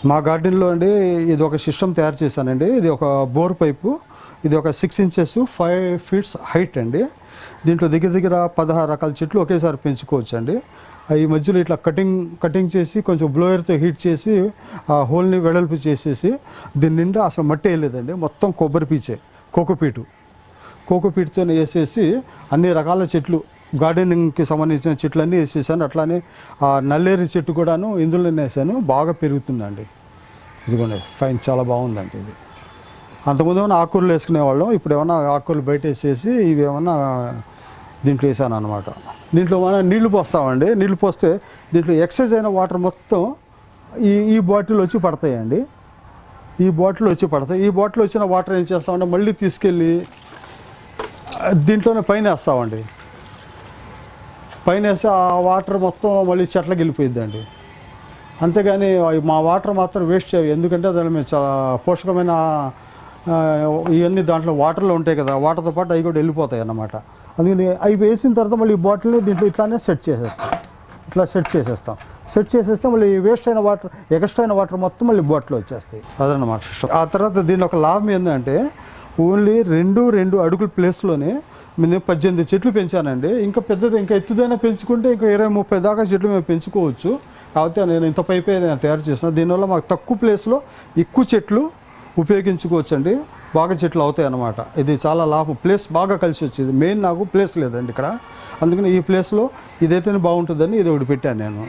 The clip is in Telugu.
మా గార్డెన్లో అండి ఇది ఒక సిస్టమ్ తయారు చేశానండి. ఇది ఒక బోర్ పైపు, ఇది ఒక 6 ఇంచెస్ 5 ఫీట్స్ హైట్ అండి. దీంట్లో దగ్గర 16 రకాల చెట్లు ఒకేసారి పెంచుకోవచ్చు అండి. ఈ మధ్యలో ఇట్లా కటింగ్ చేసి కొంచెం బ్లోయర్తో హీట్ చేసి ఆ హోల్ని వెడల్పు చేసేసి దీని నిండా అసలు మట్టి వేయలేదండి, మొత్తం కొబ్బరి పీచే కోకోపీట్తో వేసేసి అన్ని రకాల చెట్లు గార్డెనింగ్కి సంబంధించిన చెట్లన్నీ వేసేసాను. అట్లానే ఆ నల్లేరు చెట్టు కూడాను ఇందులోనే వేసాను, బాగా పెరుగుతుందండి. ఇదిగోండి ఫైన్, చాలా బాగుందండి ఇది. అంతకుముందు ఏమైనా ఆకుకూరలు వేసుకునేవాళ్ళం, ఇప్పుడు ఏమన్నా ఆకుకూరలు బయట వేసేసి ఇవి ఏమన్నా దీంట్లో వేసాను అనమాట. దీంట్లో మనం నీళ్లు పోస్తామండి. నీళ్లు పోస్తే దీంట్లో ఎక్సైజ్ అయిన వాటర్ మొత్తం ఈ బాటిల్ వచ్చి పడతాయండి. ఈ బాటిల్ వచ్చిన వాటర్ ఏం చేస్తామంటే మళ్ళీ తీసుకెళ్ళి దీంట్లోనే పైన వేస్తామండి. పైన వేస్తే ఆ వాటర్ మొత్తం మళ్ళీ చెట్లకి వెళ్ళిపోయిద్దండి. అంతేగాని మా వాటర్ మాత్రం వేస్ట్ చేయాలి, ఎందుకంటే దాని మేము చాలా పోషకమైన ఇవన్నీ దాంట్లో వాటర్లో ఉంటాయి కదా, వాటర్తో పాటు అవి కూడా వెళ్ళిపోతాయి అన్నమాట. అందుకని అవి వేసిన తర్వాత మళ్ళీ ఈ బాటిల్ని దీంట్లో ఇట్లానే సెట్ చేసేస్తే మళ్ళీ వేస్ట్ అయిన వాటర్, ఎక్స్ట్రా అయిన వాటర్ మొత్తం మళ్ళీ బాటిల్లో వచ్చేస్తాయి. అదనమాట సిస్టమ్. ఆ తర్వాత దీని ఒక లాభం ఏంటంటే ఓన్లీ 2 అడుగుల ప్లేస్లోనే మేము 18 చెట్లు పెంచానండి. ఇంకా ఎత్తుదైనా పెంచుకుంటే ఇంకా 20-30 దాకా చెట్లు మేము పెంచుకోవచ్చు. కాకపోతే నేను ఇంత పైపే నేను తయారు చేసిన, దీనివల్ల మాకు తక్కువ ప్లేస్లో ఎక్కువ చెట్లు ఉపయోగించుకోవచ్చు అండి, బాగా చెట్లు అవుతాయి అన్నమాట. ఇది చాలా లాభం, ప్లేస్ బాగా కలిసి వచ్చేది. మెయిన్ నాకు ప్లేస్ లేదండి ఇక్కడ, అందుకని ఈ ప్లేస్లో ఇదైతేనే బాగుంటుందని ఇది ఒకటి పెట్టాను నేను.